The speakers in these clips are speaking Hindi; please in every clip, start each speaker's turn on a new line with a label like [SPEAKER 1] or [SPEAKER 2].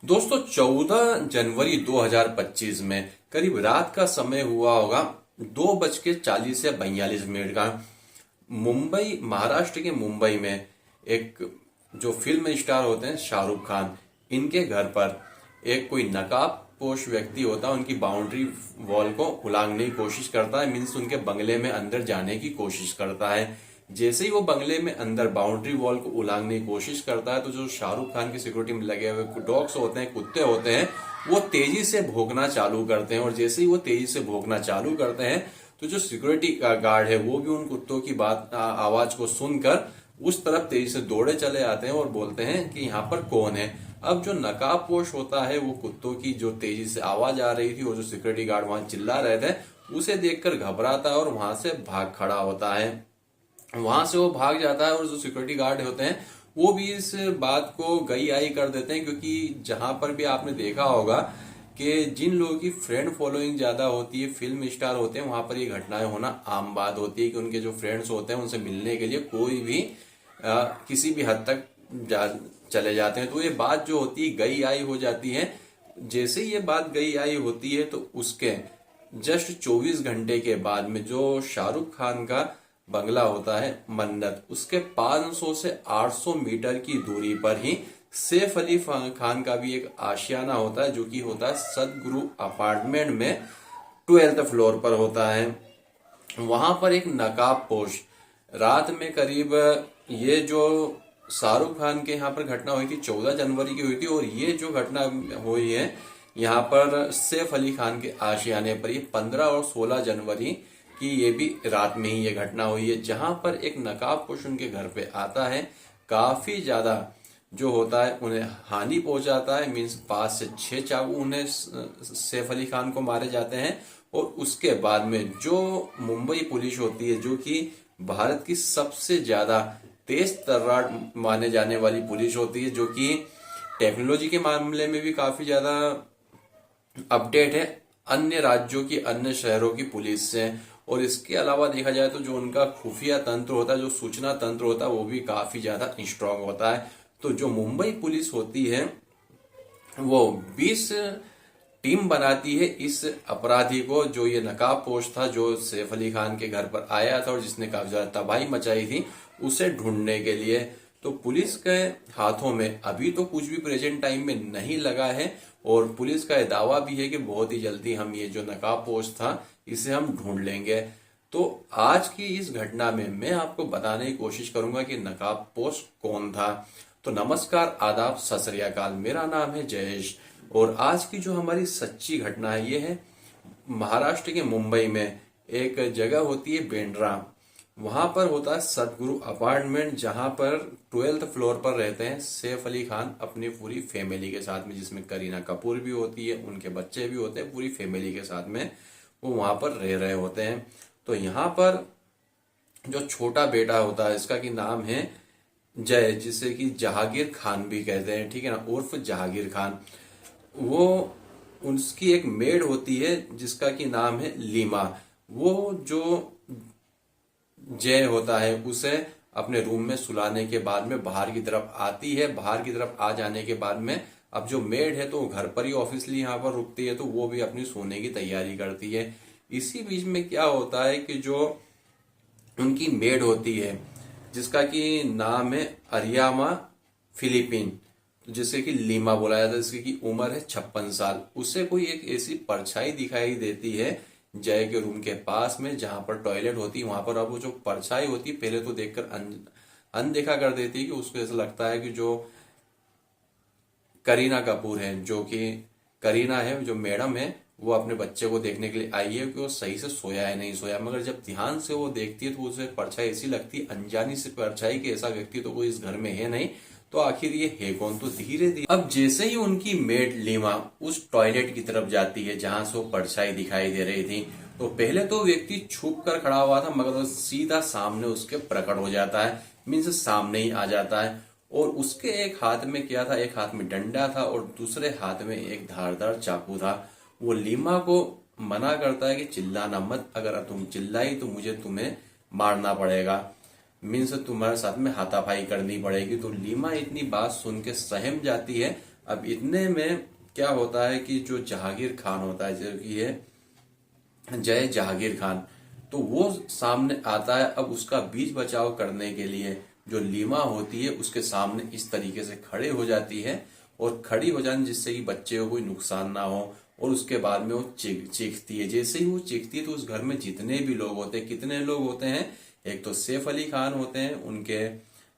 [SPEAKER 1] दोस्तों 14 जनवरी 2025 में करीब रात का समय हुआ होगा, 2:40 का। मुंबई, महाराष्ट्र के मुंबई में एक जो फिल्म स्टार होते हैं शाहरुख खान, इनके घर पर एक कोई नकाबपोश व्यक्ति होता है, उनकी बाउंड्री वॉल को उलांघने की कोशिश करता है। मीन्स उनके बंगले में अंदर जाने की कोशिश करता है। जैसे ही वो बंगले में अंदर बाउंड्री वॉल को उलांघने की कोशिश करता है, तो जो शाहरुख खान की सिक्योरिटी में लगे हुए डॉग्स होते हैं, कुत्ते होते हैं, वो तेजी से भौंकना चालू करते हैं। और जैसे ही वो तेजी से भौंकना चालू करते हैं, तो जो सिक्योरिटी गार्ड है वो भी उन कुत्तों की आवाज को सुनकर उस तरफ तेजी से दौड़े चले आते हैं और बोलते हैं कि यहाँ पर कौन है। अब जो नकाबपोश होता है, वो कुत्तों की जो तेजी से आवाज आ रही थी और जो सिक्योरिटी गार्ड वहां चिल्ला रहे थे, उसे देखकर घबराता है और वहां से भाग खड़ा होता है। वहां से वो भाग जाता है और जो सिक्योरिटी गार्ड होते हैं वो भी इस बात को गई आई कर देते हैं, क्योंकि जहां पर भी आपने देखा होगा कि जिन लोगों की फ्रेंड फॉलोइंग ज्यादा होती है, फिल्म स्टार होते हैं, वहां पर ये घटनाएं होना आम बात होती है कि उनके जो फ्रेंड्स होते हैं उनसे मिलने के लिए कोई भी किसी भी हद तक चले जाते हैं। तो ये बात जो होती है गई आई हो जाती है। जैसे ही ये बात गई आई होती है, तो उसके जस्ट 24 घंटे के बाद में जो शाहरुख खान का बंगला होता है मन्नत, उसके 500 से 800 मीटर की दूरी पर ही सैफ अली खान का भी एक आशियाना होता है, जो कि होता है सदगुरु अपार्टमेंट में 12th फ्लोर पर होता है। वहां पर एक नकाबपोश रात में करीब, ये जो शाहरुख खान के यहाँ पर घटना हुई थी 14 जनवरी की हुई थी, और ये जो घटना हुई है यहाँ पर सैफ अली खान के आशियाने पर, ये 15 और 16 जनवरी कि ये भी रात में ही ये घटना हुई है, जहां पर एक नकाबपोश उनके घर पे आता है, काफी ज्यादा जो होता है उन्हें हानि पहुंचाता है। मीन्स 5 से 6 चाकू उन्हें सैफ अली खान को मारे जाते हैं। और उसके बाद में जो मुंबई पुलिस होती है, जो कि भारत की सबसे ज्यादा तेज तर्रार माने जाने वाली पुलिस होती है, जो कि टेक्नोलॉजी के मामले में भी काफी ज्यादा अपडेट है अन्य राज्यों की, अन्य शहरों की पुलिस से। और इसके अलावा देखा जाए तो जो उनका खुफिया तंत्र होता है, जो सूचना तंत्र होता है, वो भी काफी ज्यादा स्ट्रांग होता है। तो जो मुंबई पुलिस होती है वो 20 टीम बनाती है इस अपराधी को, जो ये नकाबपोश था, जो सैफ अली खान के घर पर आया था और जिसने काफी ज्यादा तबाही मचाई थी, उसे ढूंढने के लिए। तो पुलिस के हाथों में अभी तो कुछ भी प्रेजेंट टाइम में नहीं लगा है, और पुलिस का दावा भी है कि बहुत ही जल्दी हम ये जो नकाबपोश था इसे हम ढूंढ लेंगे। तो आज की इस घटना में मैं आपको बताने की कोशिश करूंगा कि नकाबपोश कौन था। तो नमस्कार, आदाब, सत श्री अकाल, मेरा नाम है जयेश, और आज की जो हमारी सच्ची घटना है ये है महाराष्ट्र के मुंबई में एक जगह होती है बेंड्रा। वहां पर होता है सदगुरु अपार्टमेंट, जहां पर 12th फ्लोर पर रहते हैं सैफ अली खान अपनी पूरी फैमिली के साथ में, जिसमें करीना कपूर भी होती है, उनके बच्चे भी होते हैं, पूरी फैमिली के साथ में वो वहां पर रह रहे होते हैं। तो यहाँ पर जो छोटा बेटा होता है, इसका की नाम है जय, जिसे कि जहांगीर खान भी कहते हैं, ठीक है ना, उर्फ जहांगीर खान। वो उसकी एक मेड होती है जिसका की नाम है लीमा। वो जो जय होता है उसे अपने रूम में सुलाने के बाद में बाहर की तरफ आती है। बाहर की तरफ आ जाने के बाद में अब जो मेड है तो घर पर ही ऑफिसली यहाँ पर रुकती है, तो वो भी अपनी सोने की तैयारी करती है। इसी बीच में क्या होता है कि जो उनकी मेड होती है, जिसका कि नाम है अरियामा फिलिपिन, जिसे कि लीमा बोला जाता है, जिसकी की उम्र है 56 साल, उसे कोई एक ऐसी परछाई दिखाई देती है जय के रूम के पास में, जहां पर टॉयलेट होती है वहां पर। अब वो जो परछाई होती है पहले तो देखकर अनदेखा कर देती है, कि उसको ऐसा लगता है कि जो करीना कपूर है, जो कि करीना है, जो मैडम है, वो अपने बच्चे को देखने के लिए आई है कि वो सही से सोया है नहीं सोया। मगर जब ध्यान से वो देखती है तो उसे परछाई ऐसी लगती है, अनजानी से परछाई, कि ऐसा व्यक्ति तो कोई इस घर में है नहीं, तो आखिर ये है कौन। तो धीरे धीरे अब जैसे ही उनकी मेड लीमा उस टॉयलेट की तरफ जाती है जहां से वो परछाई दिखाई दे रही थी, तो पहले तो व्यक्ति छुप कर खड़ा हुआ था, मगर वो सीधा सामने उसके प्रकट हो जाता है, मीन्स सामने ही आ जाता है। और उसके एक हाथ में क्या था, एक हाथ में डंडा था और दूसरे हाथ में एक धारदार चाकू था। वो लीमा को मना करता है कि चिल्लाना मत, अगर तुम चिल्लाई तो मुझे तुम्हें मारना पड़ेगा, मीन्स तुम्हारे साथ में हाथापाई करनी पड़ेगी। तो लीमा इतनी बात सुन के सहम जाती है, अब इतने में क्या होता है कि जो जहांगीर खान होता है, जो कि है जय जहांगीर खान, तो वो सामने आता है। अब उसका बीच बचाव करने के लिए जो लीमा होती है उसके सामने इस तरीके से खड़े हो जाती है, और खड़ी हो जाने जिससे कि बच्चे को कोई नुकसान ना हो। और उसके बाद में वो चीखती है। जैसे ही वो चीखती है तो उस घर में जितने भी लोग होते हैं, कितने लोग होते हैं, एक तो सैफ अली खान होते हैं, उनके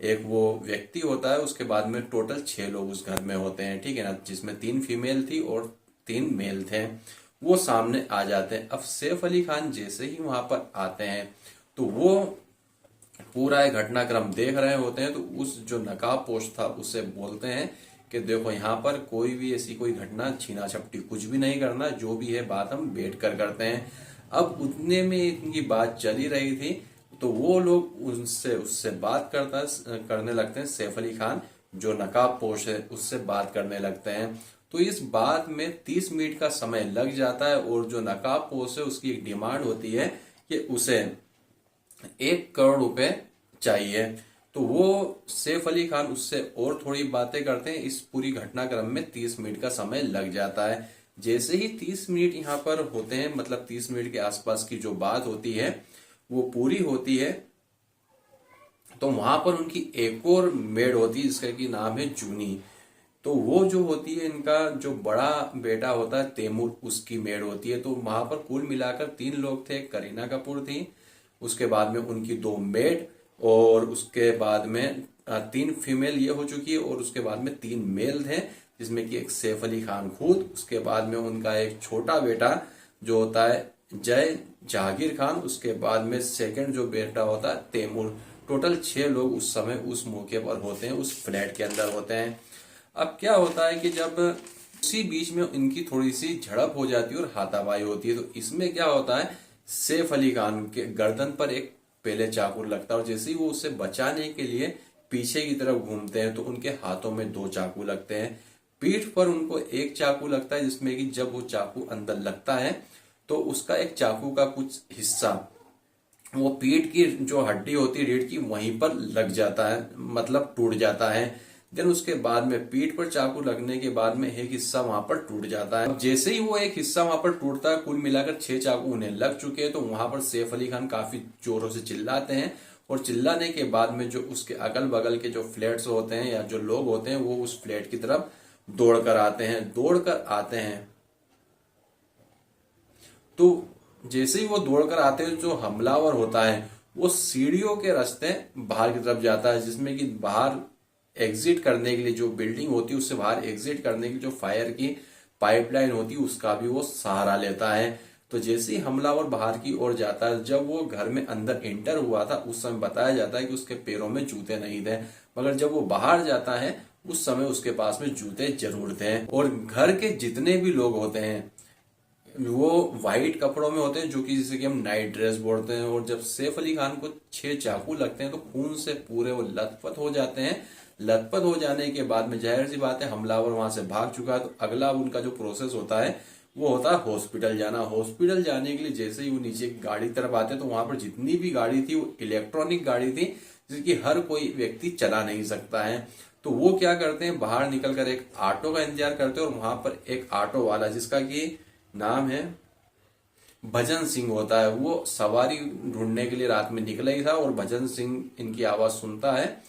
[SPEAKER 1] एक वो व्यक्ति होता है, उसके बाद में टोटल 6 लोग उस घर में होते हैं, ठीक है ना, जिसमें 3 फीमेल थी और 3 मेल थे। वो सामने आ जाते हैं। अब सैफ अली खान जैसे ही वहां पर आते हैं तो वो पूरा ये घटनाक्रम देख रहे होते हैं। तो उस जो नकाबपोश था उससे बोलते हैं कि देखो यहाँ पर कोई भी ऐसी कोई घटना छीना झपटी कुछ भी नहीं करना, जो भी है बात हम बैठ कर करते हैं। अब उतने में इनकी बात चली रही थी तो वो लोग उनसे उससे बात करने लगते हैं। सैफ अली खान जो नकाबपोश है उससे बात करने लगते हैं। तो इस बात में 30 मिनट का समय लग जाता है, और जो नकाबपोश है उसकी एक डिमांड होती है कि उसे 1 करोड़ रुपए चाहिए। तो वो सैफ अली खान उससे और थोड़ी बातें करते हैं। इस पूरी घटनाक्रम में 30 मिनट का समय लग जाता है। जैसे ही 30 मिनट यहाँ पर होते हैं, मतलब 30 मिनट के आसपास की जो बात होती है वो पूरी होती है, तो वहां पर उनकी एक और मेड होती है जिसका की नाम है जूनी। तो वो जो होती है, इनका जो बड़ा बेटा होता है तैमूर, उसकी मेड होती है। तो वहां पर कुल मिलाकर 3 लोग थे। करीना कपूर थी, उसके बाद में उनकी 2 मेड, और उसके बाद में 3 फीमेल ये हो चुकी है, और उसके बाद में 3 मेल थे जिसमें कि एक सैफ अली खान खुद, उसके बाद में उनका एक छोटा बेटा जो होता है जय जहांगीर खान, उसके बाद में सेकंड जो बेटा होता है तैमूर। टोटल 6 लोग उस समय उस मौके पर होते हैं, उस फ्लैट के अंदर होते हैं। अब क्या होता है कि जब उसी बीच में इनकी थोड़ी सी झड़प हो जाती है और हाथापाई होती है, तो इसमें क्या होता है, सैफ अली खान के गर्दन पर एक पहले चाकू लगता है, और जैसे ही वो उसे बचाने के लिए पीछे की तरफ घूमते हैं तो उनके हाथों में 2 चाकू लगते हैं। पीठ पर उनको 1 चाकू लगता है, जिसमें कि जब वो चाकू अंदर लगता है तो उसका एक चाकू का कुछ हिस्सा वो पीठ की जो हड्डी होती है रीढ़ की वहीं पर लग जाता है, मतलब टूट जाता है। देन उसके बाद में पीठ पर चाकू लगने के बाद में एक हिस्सा वहां पर टूट जाता है। जैसे ही वो एक हिस्सा वहां पर टूटता है, कुल मिलाकर 6 चाकू उन्हें लग चुके हैं। तो वहां पर सैफ अली खान काफी जोरों से चिल्लाते हैं, और चिल्लाने के बाद में जो उसके अगल बगल के जो फ्लैट्स होते हैं या जो लोग होते हैं वो उस फ्लैट की तरफ दौड़ कर आते हैं। तो जैसे ही वो दौड़कर आते हैं, जो हमलावर होता है वो सीढ़ियों के रास्ते बाहर की तरफ जाता है, जिसमें कि बाहर एग्जिट करने के लिए जो बिल्डिंग होती है उससे बाहर एग्जिट करने की जो फायर की पाइपलाइन होती है उसका भी वो सहारा लेता है। तो जैसे ही हमलावर बाहर की ओर जाता है, जब वो घर में अंदर एंटर हुआ था उस समय बताया जाता है कि उसके पैरों में जूते नहीं थे, मगर जब वो बाहर जाता है उस समय उसके पास में जूते जरूर थे। और घर के जितने भी लोग होते हैं वो व्हाइट कपड़ों में होते हैं, जो कि जिसे कि हम नाइट ड्रेस बोलते हैं। और जब सैफ अली खान को 6 चाकू लगते हैं तो खून से पूरे वो लथपथ हो जाते हैं। लथपथ हो जाने के बाद में जाहिर सी बात है हमलावर वहां से भाग चुका है, तो अगला उनका जो प्रोसेस होता है वो होता है हॉस्पिटल जाना। हॉस्पिटल जाने के लिए जैसे ही वो नीचे गाड़ी तरफ आते हैं तो वहां पर जितनी भी गाड़ी थी वो इलेक्ट्रॉनिक गाड़ी थी, जिसकी हर कोई व्यक्ति चला नहीं सकता है। तो वो क्या करते हैं, बाहर निकलकर एक ऑटो का इंतजार करते हैं, और वहां पर एक ऑटो वाला जिसका की नाम है भजन सिंह होता है, वो सवारी ढूंढने के लिए रात में निकला ही था, और भजन सिंह इनकी आवाज सुनता है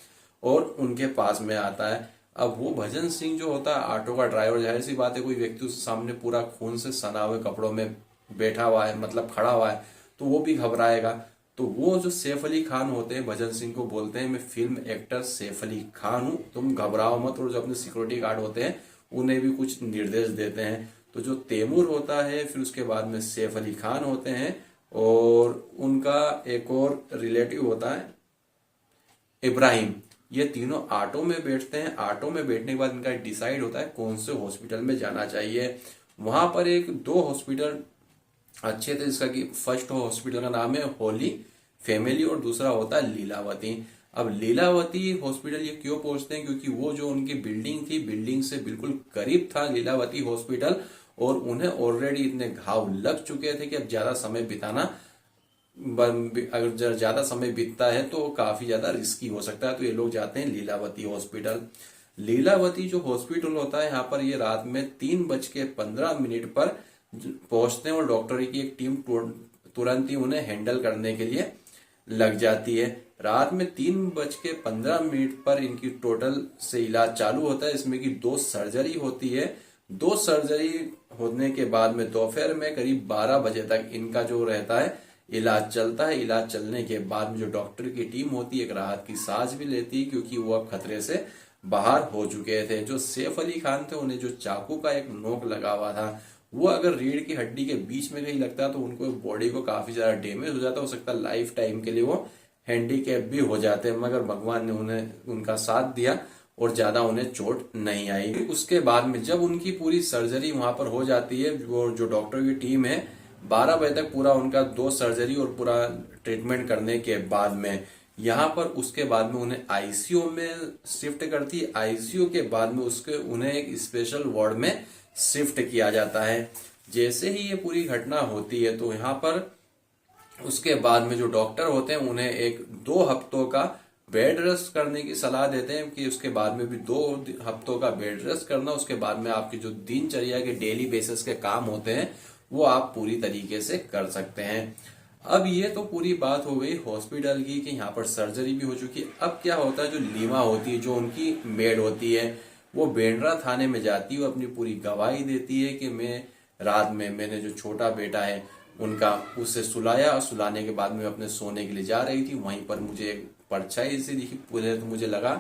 [SPEAKER 1] और उनके पास में आता है। अब वो भजन सिंह जो होता है ऑटो का ड्राइवर, जाहिर सी बात है कोई व्यक्ति उसके सामने पूरा खून से सना हुए कपड़ों में बैठा हुआ है, मतलब खड़ा हुआ है, तो वो भी घबराएगा। तो वो जो सैफ अली खान होते हैं भजन सिंह को बोलते हैं, मैं फिल्म एक्टर सैफ अली खान हूं, तुम घबराओ मत। और जो अपने सिक्योरिटी गार्ड होते हैं उन्हें भी कुछ निर्देश देते हैं। तो जो तैमूर होता है, फिर उसके बाद में सैफ अली खान होते हैं, और उनका एक और रिलेटिव होता है इब्राहिम। ये तीनों ऑटो में बैठते हैं। ऑटो में बैठने के बाद इनका डिसाइड होता है कौन से हॉस्पिटल में जाना चाहिए। वहां पर 2 हॉस्पिटल अच्छे थे, जिसका कि फर्स्ट हॉस्पिटल का नाम है होली फैमिली और दूसरा होता है लीलावती। अब लीलावती हॉस्पिटल ये क्यों पहुंचते हैं, क्योंकि वो जो उनकी बिल्डिंग थी, बिल्डिंग से बिल्कुल करीब था लीलावती हॉस्पिटल, और उन्हें ऑलरेडी इतने घाव लग चुके थे कि अब ज्यादा समय बिताना, अगर ज्यादा समय बीतता है तो काफी ज्यादा रिस्की हो सकता है। तो ये लोग जाते हैं लीलावती हॉस्पिटल। लीलावती जो हॉस्पिटल होता है यहाँ पर, ये रात में 3:15 पर पहुंचते हैं और डॉक्टरी की एक टीम तुरंत ही उन्हें हैंडल करने के लिए लग जाती है। रात में 3:15 पर इनकी टोटल से इलाज चालू होता है, इसमें की 2 सर्जरी होती है। 2 सर्जरी होने के बाद में दोपहर में करीब 12 बजे तक इनका जो रहता है इलाज चलता है। इलाज चलने के बाद में जो डॉक्टर की टीम होती है एक राहत की सांस भी लेती है, क्योंकि वो अब खतरे से बाहर हो चुके थे। जो सैफ अली खान थे, उन्हें जो चाकू का एक नोक लगा हुआ था, वो अगर रीढ़ की हड्डी के बीच में कहीं लगता तो उनको बॉडी को काफी ज्यादा डैमेज हो सकता है, लाइफ टाइम के लिए वो हैंडीकैप भी हो जाते हैं। मगर भगवान ने उन्हें उनका साथ दिया और ज्यादा उन्हें चोट नहीं आई। उसके बाद में जब उनकी पूरी सर्जरी वहां पर हो जाती है, वो जो डॉक्टर की टीम है 12 बजे तक पूरा उनका 2 सर्जरी और पूरा ट्रीटमेंट करने के बाद में यहाँ पर उसके बाद में उन्हें आईसीयू में शिफ्ट करती है। आईसीयू के बाद में उन्हें एक स्पेशल वार्ड में शिफ्ट किया जाता है। जैसे ही ये पूरी घटना होती है तो यहाँ पर उसके बाद में जो डॉक्टर होते हैं उन्हें 2 हफ्तों का बेड रेस्ट करने की सलाह देते हैं कि उसके बाद में भी 2 हफ्तों का बेड रेस्ट करना। उसके बाद में आपकी जो दिनचर्या के डेली बेसिस के काम होते हैं वो आप पूरी तरीके से कर सकते हैं। अब ये तो पूरी बात हो गई हॉस्पिटल की कि यहाँ पर सर्जरी भी हो चुकी है। अब क्या होता है, जो लीमा होती है, जो उनकी मेड होती है, वो बेंड्रा थाने में जाती है, वो अपनी पूरी गवाही देती है कि मैं रात में मैंने जो छोटा बेटा है उनका उसे सुलाया और सुलाने के बाद में अपने सोने के लिए जा रही थी, वहीं पर मुझे एक परछाई सी दिखी। पूरे तो मुझे लगा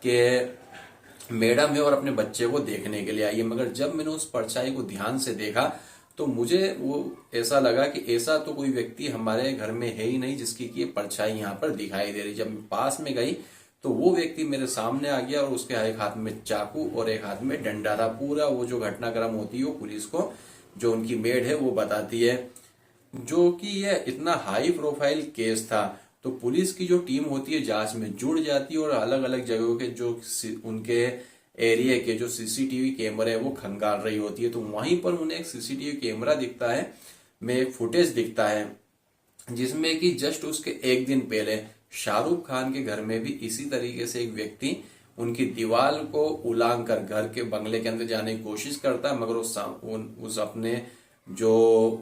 [SPEAKER 1] कि मैडम है और अपने बच्चे को देखने के लिए आई है, मगर जब मैंने उस परछाई को ध्यान से देखा तो मुझे वो ऐसा लगा कि ऐसा तो कोई व्यक्ति हमारे घर में है ही नहीं जिसकी की परछाई यहाँ पर दिखाई दे रही। जब मैं पास में गई तो वो व्यक्ति मेरे सामने आ गया और उसके एक हाथ में चाकू और एक हाथ में डंडा था। पूरा वो जो घटनाक्रम होती है वो पुलिस को जो उनकी मेड है वो बताती है। जो कि यह इतना हाई प्रोफाइल केस था तो पुलिस की जो टीम होती है जांच में जुड़ जाती है और अलग अलग जगहों के जो उनके एरिया के जो सीसीटीवी कैमरे वो खंगाल रही होती है। तो वहीं पर उन्हें एक सीसीटीवी कैमरा दिखता है, में एक फुटेज दिखता है जिसमें कि जस्ट उसके एक दिन पहले शाहरुख खान के घर में भी इसी तरीके से एक व्यक्ति उनकी दीवार को उलांग कर घर के बंगले के अंदर जाने की कोशिश करता है, मगर उस अपने जो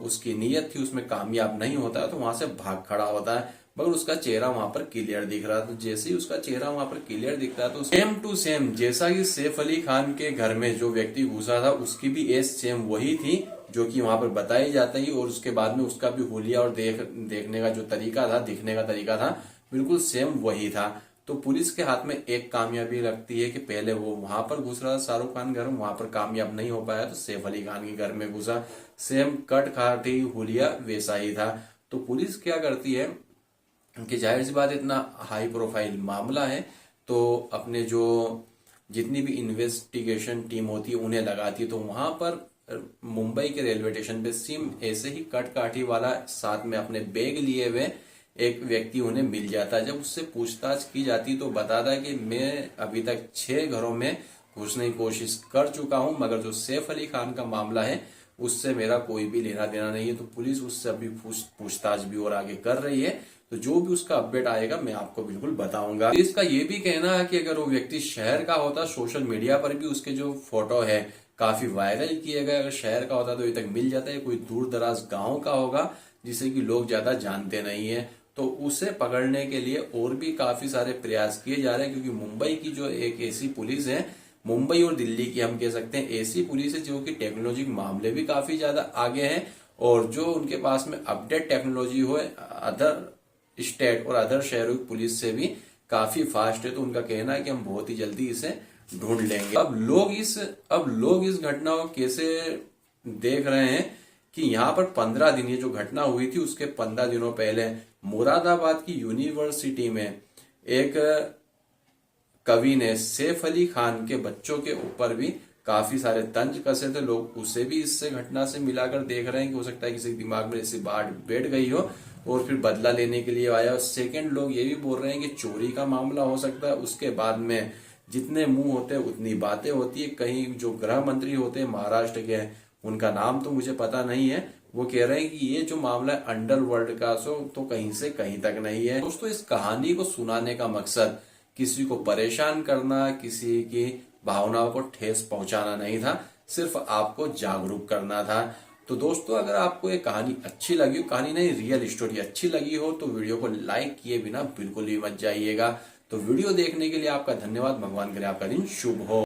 [SPEAKER 1] उसकी नीयत थी उसमें कामयाब नहीं होता है, तो वहां से भाग खड़ा होता है। मगर उसका चेहरा वहां पर क्लियर दिख रहा था। तो जैसे ही उसका चेहरा वहां पर क्लियर दिखता है तो सेम टू सेम जैसा कि सैफ अली खान के घर में जो व्यक्ति घुसा था उसकी भी एज सेम वही थी जो कि वहां पर बताई जाता है। और उसके बाद में उसका भी हुलिया और देखने का जो तरीका था, दिखने का तरीका था, बिल्कुल सेम वही था। तो पुलिस के हाथ में एक कामयाबी लगती है कि पहले वो वहां पर घुस रहा था शाहरुख खान घर में, वहां पर कामयाब नहीं हो पाया तो सैफ अली खान के घर में घुसा, सेम कट खाती हुलिया वैसा ही था। तो पुलिस क्या करती है कि जाहिर सी बात इतना हाई प्रोफाइल मामला है तो अपने जो जितनी भी इन्वेस्टिगेशन टीम होती है उन्हें लगाती है। तो वहां पर मुंबई के रेलवे स्टेशन पे सिम ऐसे ही कट काठी वाला साथ में अपने बैग लिए हुए एक व्यक्ति उन्हें मिल जाता है। जब उससे पूछताछ की जाती तो बताता है कि मैं अभी तक 6 घरों में घुसने की कोशिश कर चुका हूं, मगर जो सैफ अली खान का मामला है उससे मेरा कोई भी लेना देना नहीं है। तो पुलिस उससे अभी पूछताछ भी और आगे कर रही है। तो जो भी उसका अपडेट आएगा मैं आपको बिल्कुल बताऊंगा। इसका ये भी कहना है कि अगर वो व्यक्ति शहर का होता, सोशल मीडिया पर भी उसके जो फोटो है काफी वायरल किए गए, अगर शहर का होता तो अभी तक मिल जाता है। कोई दूर दराज गाँव का होगा जिसे कि लोग ज्यादा जानते नहीं है, तो उसे पकड़ने के लिए और भी काफी सारे प्रयास किए जा रहे हैं। क्योंकि मुंबई की जो एक ऐसी पुलिस है, मुंबई और दिल्ली की हम कह सकते हैं ऐसी पुलिस है जो कि टेक्नोलॉजी के मामले भी काफी ज्यादा आगे है और जो उनके पास में अपडेट टेक्नोलॉजी हो अदर स्टेट और अदर शहरों की पुलिस से भी काफी फास्ट है। तो उनका कहना है कि हम बहुत ही जल्दी इसे ढूंढ लेंगे। अब लोग इस घटना को कैसे देख रहे हैं कि यहाँ पर 15 दिन, ये जो घटना हुई थी उसके 15 दिनों पहले मुरादाबाद की यूनिवर्सिटी में एक कवि ने सैफ अली खान के बच्चों के ऊपर भी काफी सारे तंज कसे थे। लोग उसे भी इससे घटना से मिलाकर देख रहे हैं कि हो सकता है किसी के दिमाग में ऐसी बात बैठ गई हो और फिर बदला लेने के लिए आया। सेकंड, लोग ये भी बोल रहे हैं कि चोरी का मामला हो सकता है। उसके बाद में जितने मुंह होते हैं उतनी बातें होती है। कहीं जो गृह मंत्री होते हैं महाराष्ट्र के, उनका नाम तो मुझे पता नहीं है, वो कह रहे हैं कि ये जो मामला है अंडरवर्ल्ड का तो कहीं से कहीं तक नहीं है। दोस्तों, इस कहानी को सुनाने का मकसद किसी को परेशान करना, किसी की भावनाओं को ठेस पहुंचाना नहीं था, सिर्फ आपको जागरूक करना था। तो दोस्तों, अगर आपको ये कहानी अच्छी लगी हो, कहानी नहीं रियल स्टोरी अच्छी लगी हो, तो वीडियो को लाइक किए बिना बिल्कुल भी मत जाइएगा। तो वीडियो देखने के लिए आपका धन्यवाद। भगवान करे आपका दिन शुभ हो।